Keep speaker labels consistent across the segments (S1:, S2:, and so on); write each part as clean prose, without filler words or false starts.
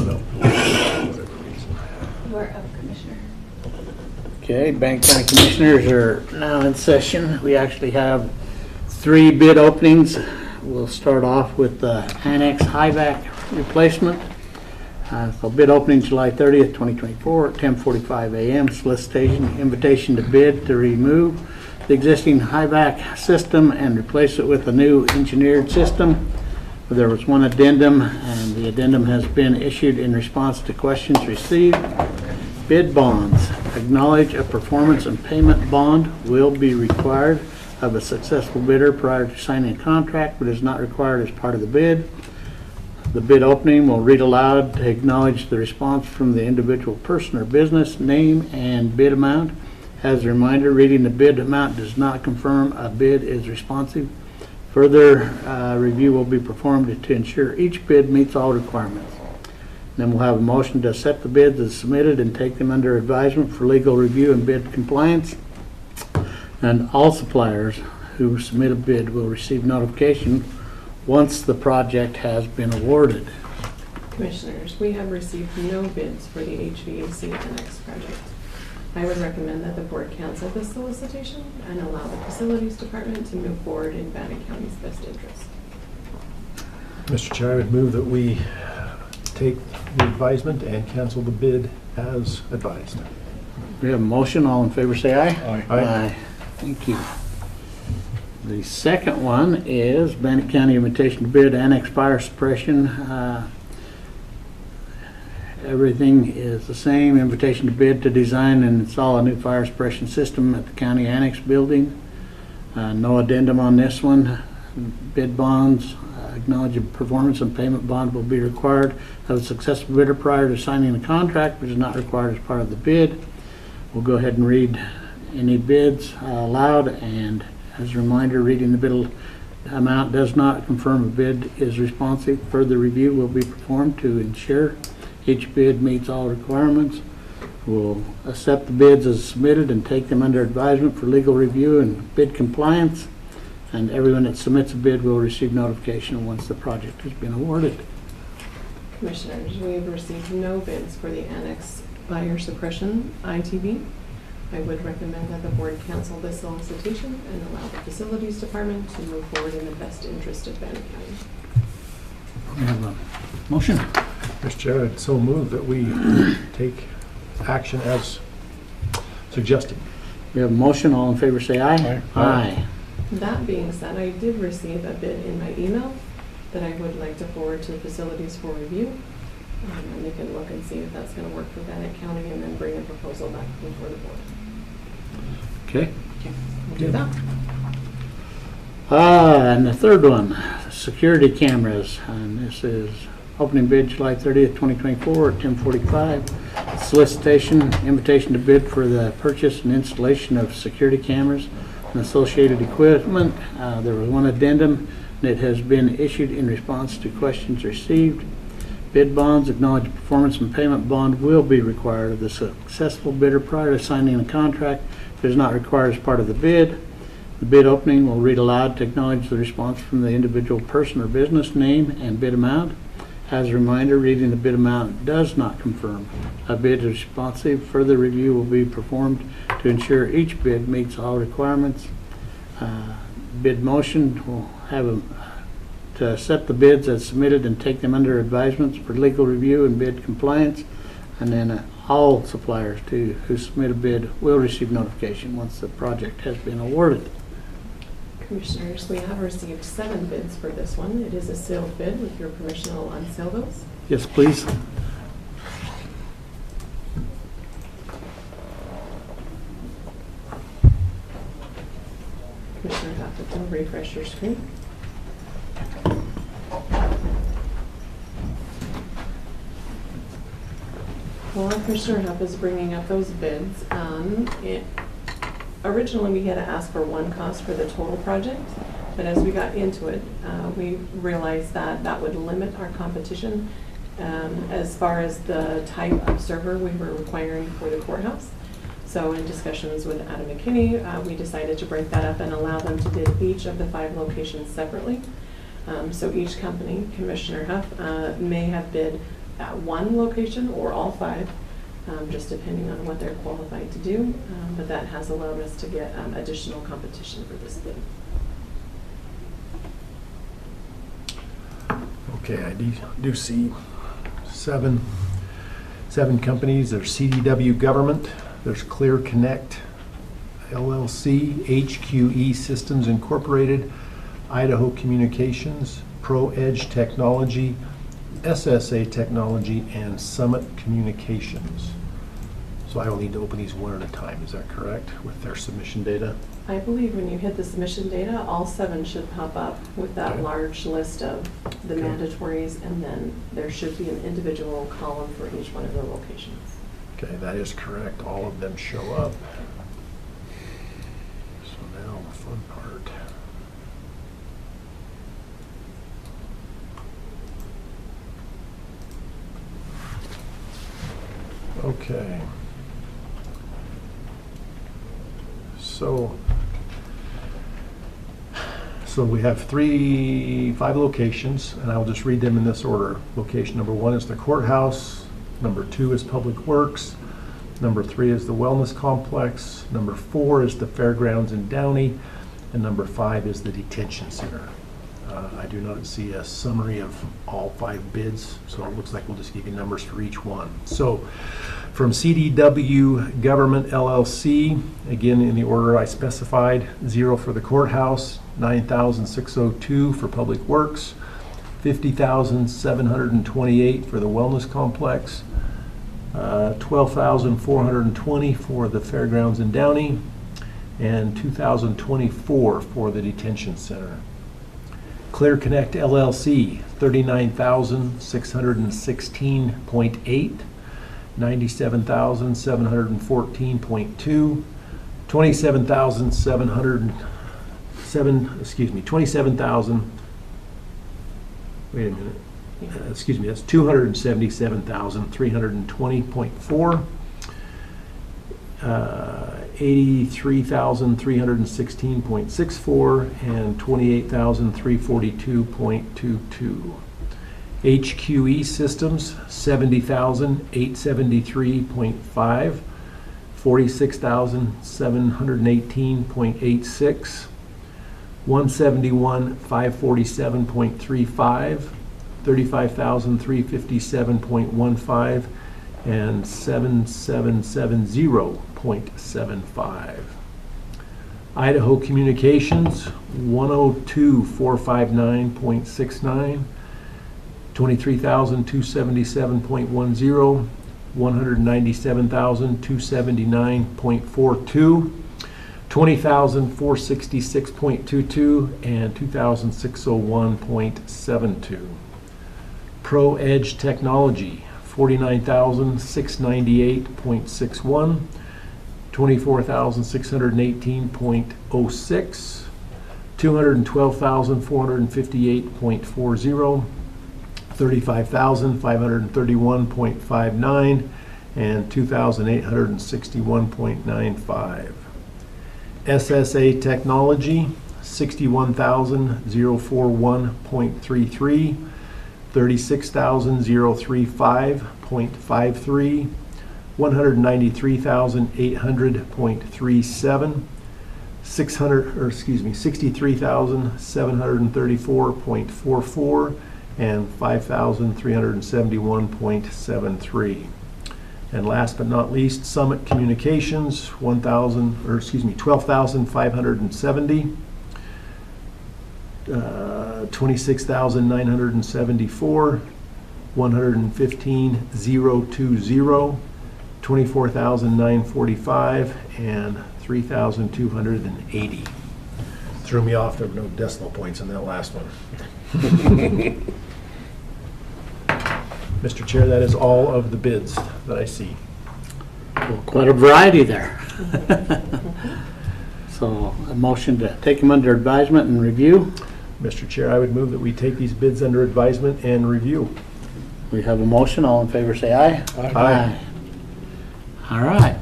S1: No.
S2: We're up, Commissioner.
S3: Okay, Bank County Commissioners are now in session. We actually have 3 bid openings. We'll start off with the Annex HVAC replacement. So bid opening July 30th, 2024 at 10:45 a.m. Solicitation, invitation to bid to remove the existing HVAC system and replace it with a new engineered system. There was one addendum, and the addendum has been issued in response to questions received. Bid bonds. Acknowledge a performance and payment bond will be required of a successful bidder prior to signing a contract, but is not required as part of the bid. The bid opening will read aloud to acknowledge the response from the individual person or business, name and bid amount. As a reminder, reading the bid amount does not confirm a bid is responsive. Further review will be performed to ensure each bid meets all requirements. Then we'll have a motion to accept the bids as submitted and take them under advisement for legal review and bid compliance. And all suppliers who submit a bid will receive notification once the project has been awarded.
S4: Commissioners, we have received no bids for the HVAC Annex project. I would recommend that the board cancel this solicitation and allow the Facilities Department to move forward in Bannock County's best interest.
S1: Mr. Chair, I would move that we take the advisement and cancel the bid as advised.
S3: We have a motion. All in favor say aye.
S1: Aye.
S3: Aye. Thank you. The second one is Bannock County invitation to bid Annex fire suppression. Everything is the same. Invitation to bid to design and install a new fire suppression system at the county annex building. No addendum on this one. Bid bonds. Acknowledge a performance and payment bond will be required of a successful bidder prior to signing a contract, which is not required as part of the bid. We'll go ahead and read any bids aloud, and as a reminder, reading the bid amount does not confirm a bid is responsive. Further review will be performed to ensure each bid meets all requirements. We'll accept the bids as submitted and take them under advisement for legal review and bid compliance. And everyone that submits a bid will receive notification once the project has been awarded.
S4: Commissioners, we have received no bids for the Annex fire suppression ITV. I would recommend that the board cancel this solicitation and allow the Facilities Department to move forward in the best interest of Bannock County.
S3: We have a motion.
S1: Mr. Chair, I'd so move that we take action as suggested.
S3: We have a motion. All in favor say aye.
S1: Aye.
S3: Aye.
S4: That being said, I did receive a bid in my email that I would like to forward to the facilities for review. And they can look and see if that's going to work for Bannock County and then bring a proposal back before the board.
S3: Okay.
S4: We'll do that.
S3: And the third one, security cameras. And this is opening bid July 30th, 2024 at 10:45. Solicitation, invitation to bid for the purchase and installation of security cameras and associated equipment. There was one addendum that has been issued in response to questions received. Bid bonds. Acknowledge performance and payment bond will be required of the successful bidder prior to signing a contract. It is not required as part of the bid. The bid opening will read aloud to acknowledge the response from the individual person or business, name and bid amount. As a reminder, reading the bid amount does not confirm a bid is responsive. Further review will be performed to ensure each bid meets all requirements. Bid motion will have to accept the bids as submitted and take them under advisements for legal review and bid compliance. And then all suppliers who submit a bid will receive notification once the project has been awarded.
S4: Commissioners, we have received 7 bids for this one. It is a sealed bid. With your permission, I'll unseal those.
S3: Yes, please.
S4: Commissioner Huff, refresh your screen. While Commissioner Huff is bringing up those bids, originally we had to ask for one cost for the total project, but as we got into it, we realized that that would limit our competition as far as the type of server we were requiring for the courthouse. So in discussions with Adam McKinney, we decided to break that up and allow them to bid each of the 5 locations separately. So each company, Commissioner Huff, may have bid at one location or all five, just depending on what they're qualified to do. But that has allowed us to get additional competition for this bid.
S1: Okay, I do see seven companies. There's CDW Government, there's Clear Connect LLC, HQE Systems Incorporated, Idaho Communications, Pro Edge Technology, SSA Technology, and Summit Communications. So I will need to open these one at a time, is that correct, with their submission data?
S4: I believe when you hit the submission data, all 7 should pop up with that
S1: Okay.
S4: large list of the
S1: Okay.
S4: mandatories, and then there should be an individual column for each one of the locations.
S1: Okay, that is correct. All of them show up. So now the fun part. Okay. So we have 5 locations, and I'll just read them in this order. Location number 1 is the courthouse, number 2 is Public Works, number 3 is the Wellness Complex, number 4 is the Fairgrounds in Downey, and number 5 is the Detention Center. I do not see a summary of all 5 bids, so it looks like we'll just give you numbers for each one. So from CDW Government LLC, again in the order I specified, 0 for the courthouse, $9,602 for Public Works, $50,728 for the Wellness Complex, $12,420 for the Fairgrounds in Downey, and $2,024 for the Detention Center. Clear Connect LLC, $39,616.8, $97,714.2, that's $277,320.4, 83,316.64, and 28,342.22. HQE Systems, 70,873.5, 46,718.86, 171,547.35, 35,357.15, and 7770.75. Idaho Communications, 102,459.69, 23,277.10, 197,279.42, 20,466.22, and 2,601.72. Pro Edge Technology, 49,698.61, 24,618.06, 212,458.40, 35,531.59, and 2,861.95. SSA Technology, 61,041.33, 36,035.53, 193,800.37, 63,734.44, and 5,371.73. And last but not least, Summit Communications, 12,570, 26,974, 115,020, 24,945, and 3,280. Threw me off, there were no decimal points in that last one. Mr. Chair, that is all of the bids that I see.
S3: Well, quite a variety there. So a motion to take them under advisement and review.
S1: Mr. Chair, I would move that we take these bids under advisement and review.
S3: We have a motion. All in favor say aye.
S1: Aye.
S3: All right.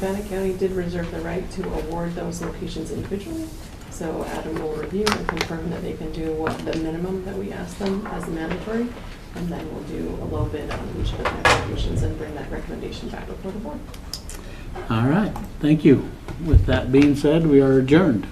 S4: Bannock County did reserve the right to award those locations individually. So Adam will review and confirm that they can do what the minimum that we asked them as mandatory. and then we'll do a low bid on each of the applications and bring that recommendation back before the board.
S3: All right, thank you. With that being said, we are adjourned.